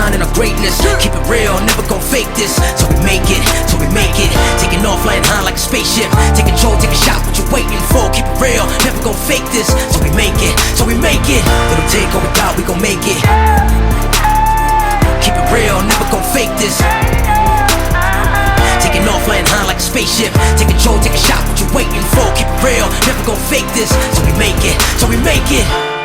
shining our greatness. Keep it real, never gon' fake this. So we make it, so we make it. Taking off, flying high like a spaceship. Take control, take a shot, what you waiting for? Keep it real, never gon' fake this. So we make it, so we make it. Little take all we got, we gon' make it. Keep it real, never gon' fake this. Taking off, flying high like a spaceship. Take control, take a shot, what you waiting for? Keep it real, never gon' fake this. So we make it, so we make it.